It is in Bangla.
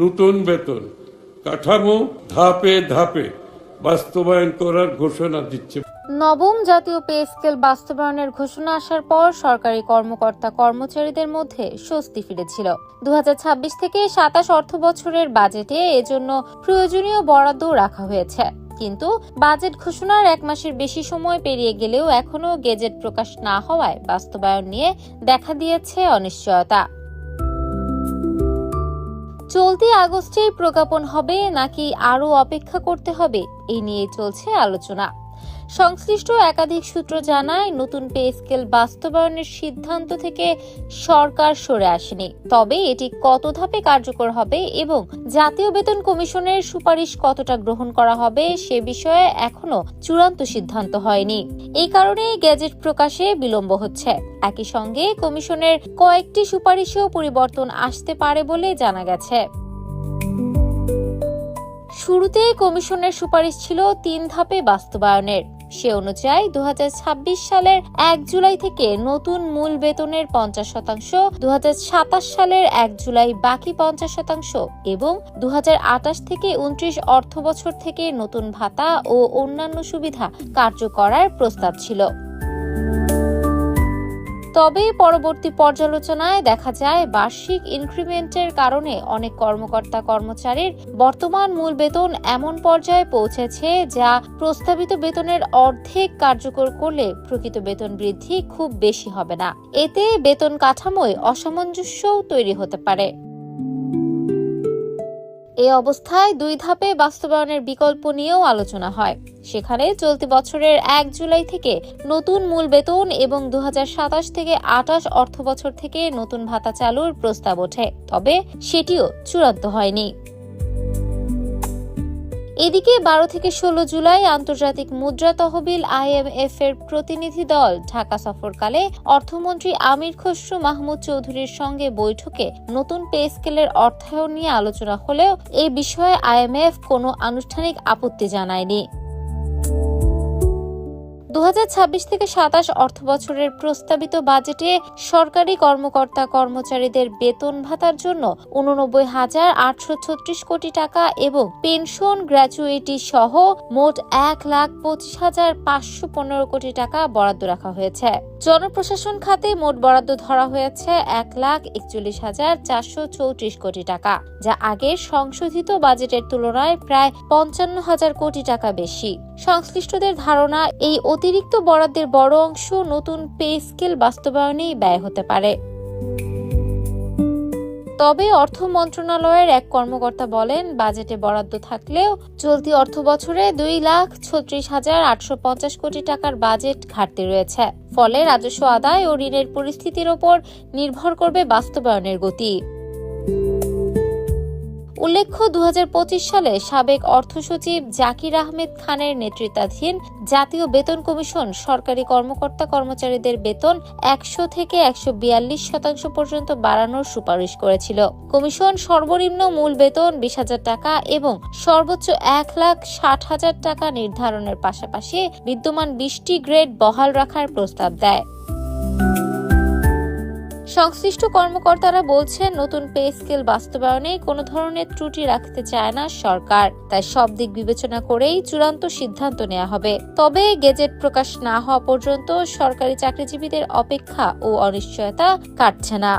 নতুন বেতন কাঠামো ধাপে ধাপে বাস্তবায়ন করার ঘোষণা দিচ্ছে। নবম জাতীয় পে স্কেল বাস্তবায়নের ঘোষণা আসার পর সরকারি কর্মকর্তা কর্মচারীদের মধ্যে স্বস্তি ফিরেছিল। 2026 থেকে 27 অর্থ বছরের বাজেটে এজন্য প্রয়োজনীয় বরাদ্দ রাখা হয়েছে, কিন্তু বাজেট ঘোষণার 1 মাসের বেশি সময় পেরিয়ে গেলেও এখনো গেজেট প্রকাশ না হওয়ায় বাস্তবায়ন নিয়ে দেখা দিয়েছে অনিশ্চয়তা। চলতি আগস্টেই প্রজ্ঞাপন হবে নাকি আরো অপেক্ষা করতে হবে, এই নিয়ে চলছে আলোচনা। সংশ্লিষ্ট একাধিক সূত্র জানায়, নতুন পে স্কেল বাস্তবায়নের সিদ্ধান্ত থেকে সরকার সরে আসেনি, তবে এটি কত ধাপে কার্যকর হবে এবং জাতীয় বেতন কমিশনের সুপারিশ কতটা গ্রহণ করা হবে সে বিষয়ে এখনো চূড়ান্ত সিদ্ধান্ত হয়নি। এই কারণে গেজেট প্রকাশে বিলম্ব হচ্ছে। একই সঙ্গে কমিশনের কয়েকটি সুপারিশেও পরিবর্তন আসতে পারে বলে জানা গেছে। শুরুতে কমিশনের সুপারিশ ছিল 3 ধাপে বাস্তবায়নের। সে অনুযায়ী 2026 সালের 1 জুলাই থেকে নতুন মূল বেতনের 50%, 2027 সালের 1 জুলাই বাকি 50% এবং 2028 থেকে 29 অর্থ বছর থেকে নতুন ভাতা ও অন্যান্য সুবিধা কার্যকর করার প্রস্তাব ছিল। তবে পরবর্তী পর্যালোচনায় দেখা যায়, বার্ষিক ইনক্রিমেন্টের কারণে অনেক কর্মকর্তা কর্মচারীর বর্তমান মূল বেতন এমন পর্যায়ে পৌঁছেছে যা প্রস্তাবিত বেতনের অর্ধেক কার্যকর করলে প্রকৃত বেতন বৃদ্ধি খুব বেশি হবে না। এতে বেতন কাঠামোয় অসামঞ্জস্যও তৈরি হতে পারে। এ অবস্থায় 2 ধাপে বাস্তবায়নের বিকল্প নিয়েও আলোচনা হয়। সেখানে চলতি বছরের 1 জুলাই থেকে নতুন মূল বেতন এবং 2027 থেকে 28 অর্থ বছর থেকে নতুন ভাতা চালুর প্রস্তাব ওঠে, তবে সেটিও চূড়ান্ত হয়নি। এদিকে 12 থেকে 16 জুলাই আন্তর্জাতিক মুদ্রা তহবিল IMF এর প্রতিনিধি দল ঢাকা সফরকালে অর্থমন্ত্রী আমির খসরু মাহমুদ চৌধুরীর সঙ্গে বৈঠকে নতুন পে স্কেলের অর্থায়ন নিয়ে আলোচনা হলেও এই বিষয়ে IMF কোনো আনুষ্ঠানিক আপত্তি জানায়নি। 2026 থেকে 27 অর্থ বছরের প্রস্তাবিত বাজেটে সরকারি কর্মকর্তা কর্মচারীদের বেতন ভাতার জন্য 89,836 কোটি টাকা এবং পেনশন গ্র্যাচুইটি সহ মোট 1,25,515 কোটি টাকা বরাদ্দ রাখা হয়েছে। জনপ্রশাসন খাতে মোট বরাদ্দ ধরা হয়েছে 1,41,434 কোটি টাকা, যা আগের সংশোধিত বাজেটের তুলনায় প্রায় 55,000 কোটি টাকা বেশি। সংশ্লিষ্টদের ধারণা, এই অতিরিক্ত বরাদ্দের বড় অংশ নতুন পে স্কেল বাস্তবায়নেই ব্যয় হতে পারে। তবে অর্থ মন্ত্রণালয়ের এক কর্মকর্তা বলেন, বাজেটে বরাদ্দ থাকলেও চলতি অর্থ বছরে 2,36,850 কোটি টাকার বাজেট ঘাটতি রয়েছে। ফলে রাজস্ব আদায় ও ঋণের পরিস্থিতির ওপর নির্ভর করবে বাস্তবায়নের গতি। উল্লেখ্য, 2025 সালে সাবেক অর্থ সচিব জাকির আহমেদ খানের নেতৃত্বাধীন জাতীয় বেতন কমিশন সরকারি কর্মকর্তা কর্মচারীদের বেতন 100 থেকে 142% পর্যন্ত বাড়ানোর সুপারিশ করেছিল। কমিশন সর্বনিম্ন মূল বেতন 20,000 টাকা এবং সর্বোচ্চ 1,60,000 টাকা নির্ধারণের পাশাপাশি বিদ্যমান 20টি গ্রেড বহাল রাখার প্রস্তাব দেয়। সংশ্লিষ্ট কর্মকর্তারা বলছেন, নতুন পে স্কেল বাস্তবায়নে কোনো ধরনের ত্রুটি রাখতে চায় না সরকার, তাই সব দিক বিবেচনা করেই চূড়ান্ত সিদ্ধান্ত নেওয়া হবে। তবে গেজেট প্রকাশ না হওয়া পর্যন্ত সরকারি চাকরিজীবীদের অপেক্ষা ও অনিশ্চয়তা কাটছে না।